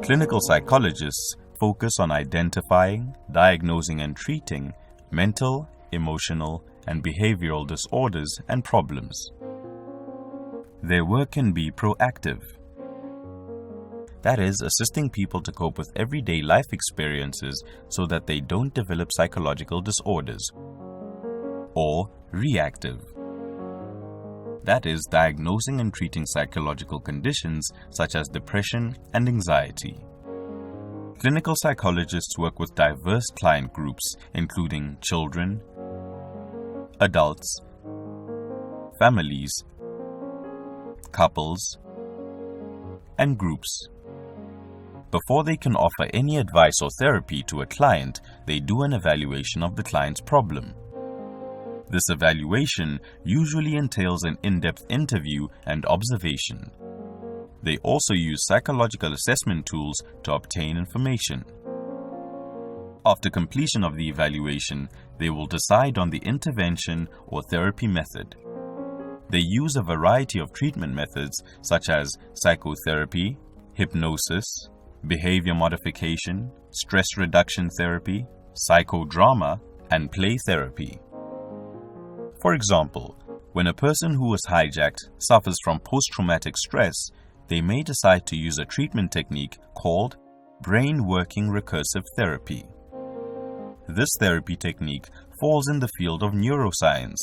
Clinical psychologists focus on identifying, diagnosing and treating mental, emotional, and behavioral disorders and problems. Their work can be proactive. That is, assisting people to cope with everyday life experiences so that they don't develop psychological disorders. Or reactive. That is, diagnosing and treating psychological conditions such as depression and anxiety. Clinical psychologists work with diverse client groups, including children, adults, families, couples, and groups. Before they can offer any advice or therapy to a client, they do an evaluation of the client's problem. This evaluation usually entails an in-depth interview and observation. They also use psychological assessment tools to obtain information. After completion of the evaluation, they will decide on the intervention or therapy method. They use a variety of treatment methods such as psychotherapy, hypnosis, behavior modification, stress reduction therapy, psychodrama, and play therapy. For example, when a person who was hijacked suffers from post-traumatic stress, they may decide to use a treatment technique called brain working recursive therapy. This therapy technique falls in the field of neuroscience.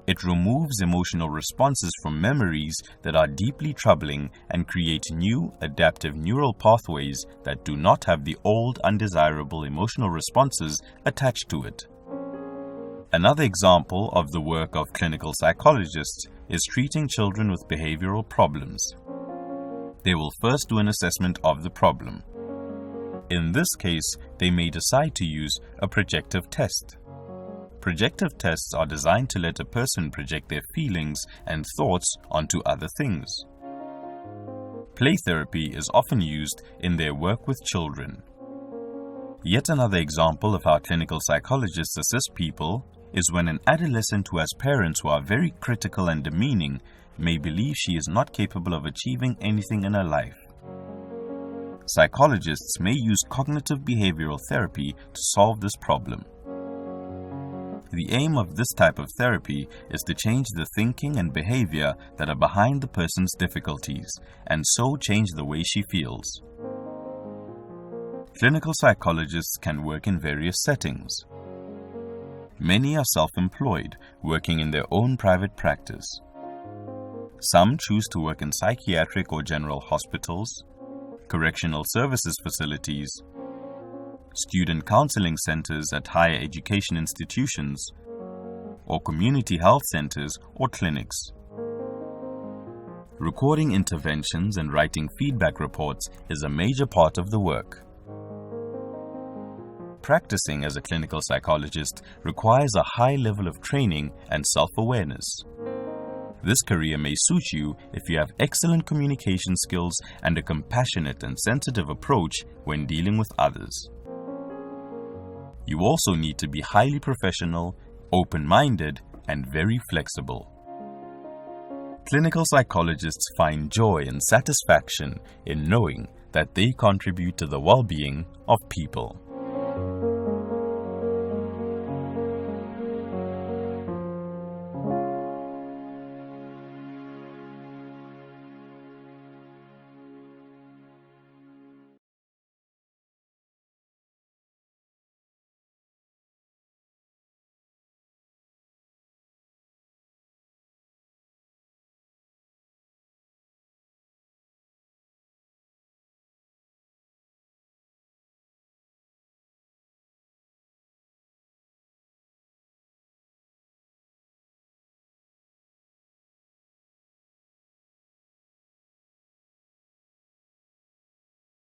It removes emotional responses from memories that are deeply troubling and creates new adaptive neural pathways that do not have the old undesirable emotional responses attached to it. Another example of the work of clinical psychologists is treating children with behavioral problems. They will first do an assessment of the problem. In this case, they may decide to use a projective test. Projective tests are designed to let a person project their feelings and thoughts onto other things. Play therapy is often used in their work with children. Yet another example of how clinical psychologists assist people is when an adolescent who has parents who are very critical and demeaning may believe she is not capable of achieving anything in her life. Psychologists may use cognitive behavioral therapy to solve this problem. The aim of this type of therapy is to change the thinking and behavior that are behind the person's difficulties, and so change the way she feels. Clinical psychologists can work in various settings. Many are self-employed, working in their own private practice. Some choose to work in psychiatric or general hospitals, correctional services facilities, student counseling centers at higher education institutions, or community health centers or clinics. Recording interventions and writing feedback reports is a major part of the work. Practicing as a clinical psychologist requires a high level of training and self-awareness. This career may suit you if you have excellent communication skills and a compassionate and sensitive approach when dealing with others. You also need to be highly professional, open-minded, and very flexible. Clinical psychologists find joy and satisfaction in knowing that they contribute to the well-being of people.